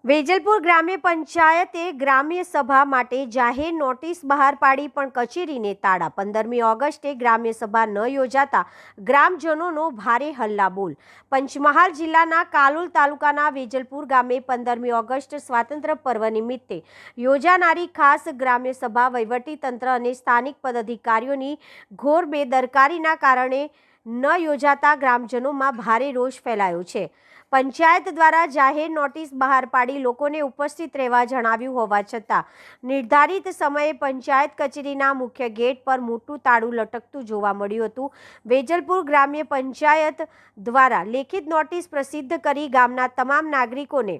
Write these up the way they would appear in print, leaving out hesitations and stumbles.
વેજલપુર ગ્રામ્ય પંચાયતે ગ્રામ્ય સભા માટે જાહેર નોટિસ બહાર પાડી પણ કચેરીને તાળા। 15મી ઓગસ્ટે ગ્રામ્ય સભા ન યોજાતા ગ્રામજનોનો ભારે હલ્લાબોલ। પંચમહાલ જિલ્લાના કાલોલ તાલુકાના વેજલપુર ગામે 15મી ઓગસ્ટ સ્વાતંત્ર્ય પર્વ નિમિત્તે યોજાનારી ખાસ ગ્રામ્ય સભા વહીવટીતંત્ર અને સ્થાનિક પદાધિકારીઓની ઘોર બેદરકારીના કારણે ન યોજાતા ગ્રામજનોમાં ભારે રોષ ફેલાયો છે। પંચાયત દ્વારા જાહેર નોટિસ બહાર પાડી લોકોને ઉપસ્થિત રહેવા જણાવ્યું હોવા છતાં નિર્ધારિત સમયે પંચાયત કચેરીના મુખ્ય ગેટ પર મોટું તાળું લટકતું જોવા મળ્યું હતું। વેજલપુર ગ્રામ્ય પંચાયત દ્વારા લેખિત નોટિસ પ્રસિદ્ધ કરી ગામના તમામ નાગરિકોને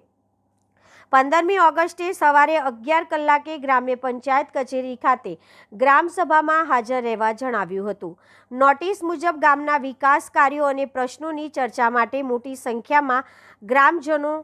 15મી ઓગસ્ટે સવારે 11 કલાકે ગ્રામ્ય પંચાયત કચેરી ખાતે ગ્રામસભામાં હાજર રહેવા જણાવ્યું હતું। નોટિસ મુજબ ગામના વિકાસ કાર્યો અને પ્રશ્નોની ચર્ચા માટે મોટી સંખ્યામાં ગ્રામજનો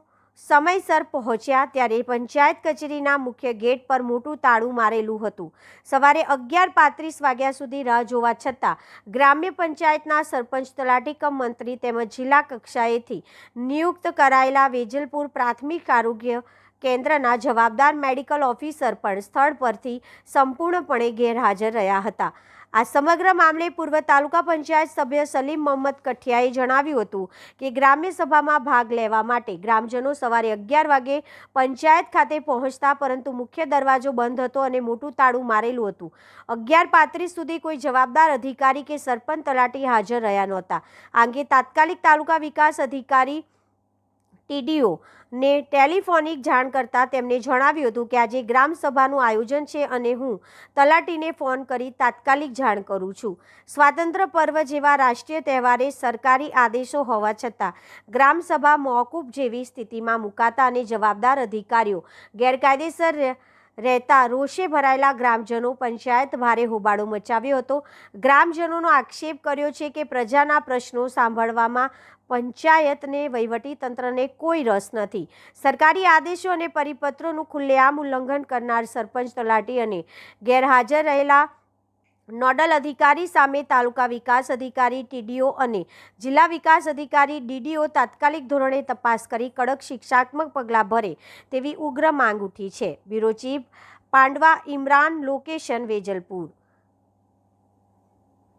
સમયસર પહોંચ્યા ત્યારે પંચાયત કચેરીના મુખ્ય ગેટ પર મોટું તાળું મારેલું હતું। સવારે 11:35 વાગ્યા સુધી રાહ જોવા છતાં ગ્રામ્ય પંચાયતના સરપંચ, તલાટી કમ મંત્રી તેમજ જિલ્લા કક્ષાએથી નિયુક્ત કરાયેલા વેજલપુર પ્રાથમિક આરોગ્ય કેન્દ્રના જવાબદાર મેડિકલ ઓફિસર પણ સ્થળ પરથી સંપૂર્ણપણે ગેરહાજર રહ્યા હતા। આ સમગ્ર મામલે પૂર્વ તાલુકા પંચાયત સભ્ય સલીમ મોહમ્મદ કઠિયાએ જણાવ્યું હતું કે ગ્રામ્ય સભામાં ભાગ લેવા માટે ગ્રામજનો સવારે 11 વાગે પંચાયત ખાતે પહોંચતા પરંતુ મુખ્ય દરવાજો બંધ હતો અને મોટું તાળું મારેલું હતું। 11:35 સુધી કોઈ જવાબદાર અધિકારી કે સરપંચ, તલાટી હાજર રહ્યા નહોતા। આ અંગે તાત્કાલિક તાલુકા વિકાસ અધિકારી TDO ને ટેલિફોનિક જાણ કરતા તેમને જણાવ્યું હતું કે આજે ગ્રામ સભાનું આયોજન છે અને હું તલાટીને ફોન કરી તાત્કાલિક જાણ કરું છું। સ્વાતંત્ર્ય પર્વ જેવા રાષ્ટ્રીય તહેવારે સરકારી આદેશો હોવા છતાં ગ્રામ સભા મોકૂફ જેવી સ્થિતિમાં મુકાતા અને જવાબદાર અધિકારીઓ ગેરકાયદેસર રહેતા રોષે ભરાયેલા ગ્રામજનો પંચાયત ભારે હોબાળો મચાવ્યો હતો। ગ્રામજનોનો આક્ષેપ કર્યો છે કે પ્રજાના પ્રશ્નો સાંભળવામાં પંચાયતને વહીવટીતંત્રને કોઈ રસ નથી। સરકારી આદેશો અને પરિપત્રોનું ખુલ્લેઆમ ઉલ્લંઘન કરનાર સરપંચ, તલાટી અને ગેરહાજર રહેલા નોડલ અધિકારી સામે તાલુકા વિકાસ અધિકારી TDO અને જિલ્લા વિકાસ અધિકારી DDO તાત્કાલિક ધોરણે તપાસ કરી કડક શિક્ષાત્મક પગલાં ભરે તેવી ઉગ્ર માંગ ઉઠી છે। Bureau chief Pandava Imran, location Vejalpur.